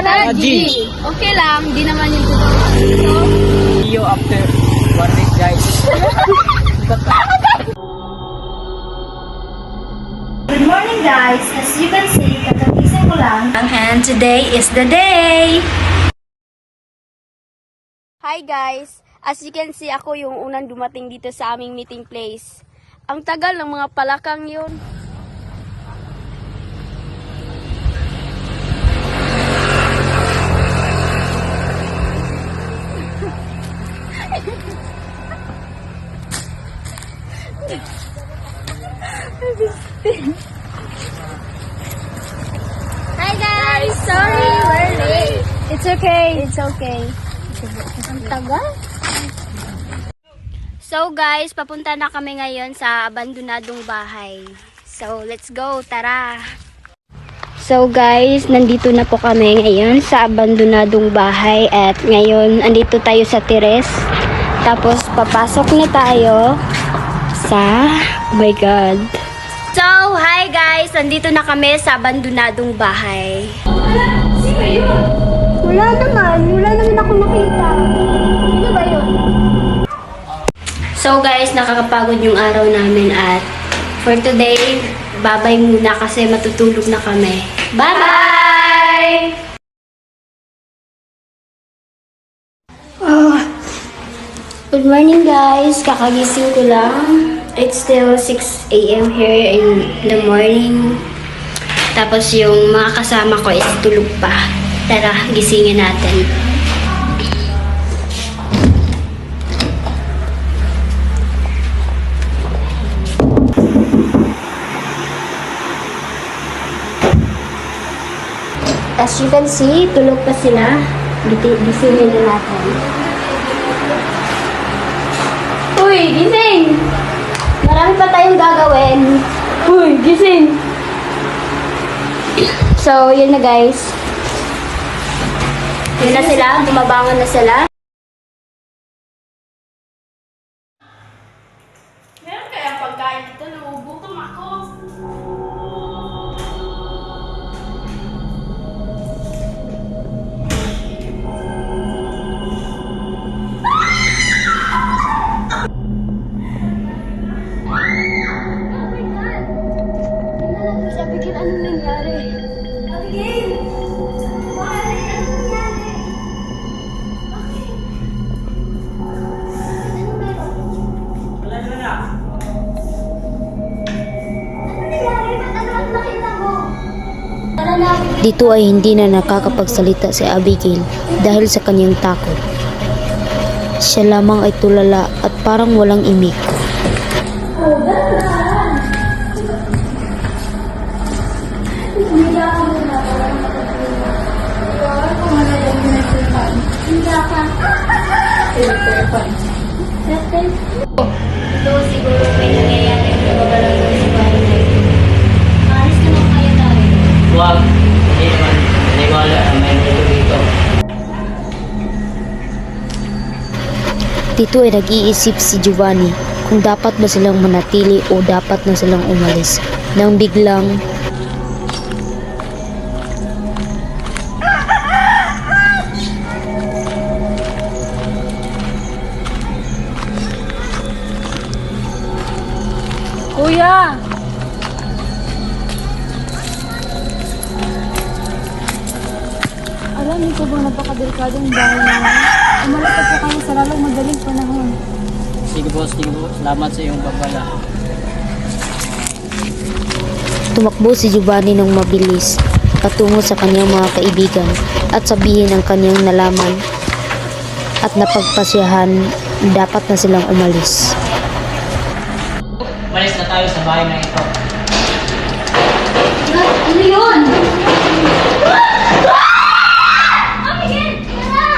Tara, G. Okay lang, di naman yung totoo. See you after 1 week, guys. Good morning guys! As you can see, kakagising ko lang. And today is the day! Hi guys! As you can see, ako yung unang dumating dito sa aming meeting place. Ang tagal ng mga palakang yun. Hi guys! Sorry, we're late. It's okay. It's okay. Ang tagal. So guys, papunta na kami ngayon sa abandonadong bahay. So let's go, tara! So guys, nandito na po kami ngayon sa abandonadong bahay at ngayon andito tayo sa terrace. Tapos papasok na tayo sa, oh my god. So, hi guys! Nandito na kami sa abandonadong bahay. Sino yun? Wala naman ako nakita. Sino ba yun? So guys, nakakapagod yung araw namin at for today, babay muna kasi matutulog na kami. Bye-bye! Good morning guys! Kakagising ko lang. It's still 6 AM here in the morning. Tapos yung mga kasama ko is tulog pa. Tara, gisingin natin. As you can see, tulog pa sila. Gisingin na natin. Uy, gising! Marami pa tayong gagawin. Uy, gising! So, yun na guys. Yun na sila. Bumabangon na sila. Meron kaya pagkain dito? Nagugutom ako. Abigail, anong nangyari? Abigail! Bakit? Anong nangyari? Bakit? Anong meron? Wala naman na. Anong nangyari? Ba't ano ang nakita mo? Tara na, Abigail. Dito ay hindi na nakakapagsalita si Abigail dahil sa kanyang takot. Siya lamang ay tulala at parang walang imik. Ito siguro may nangyayari sa babalang sa bahay na ito. Alis naman kaya tayo. Huwag. Hindi naman. Naniwala na may nilo dito. Dito ay nag-iisip si Giovanni kung dapat ba silang manatili o dapat na silang umalis. Nang biglang Kuya! Alam niyo po bang napakadelikadong bahay naman? Umalapit po kayo sa lalong madaling panahon. Sige po, sige po. Salamat sa iyong pagbala. tumakbo si Giovanni ng mabilis patungo sa kanyang mga kaibigan at sabihin ang kanyang nalaman at napagpasyahan dapat na silang umalis. Umalis na tayo sa bahay na ito. Ano yun? Amigin! Tara!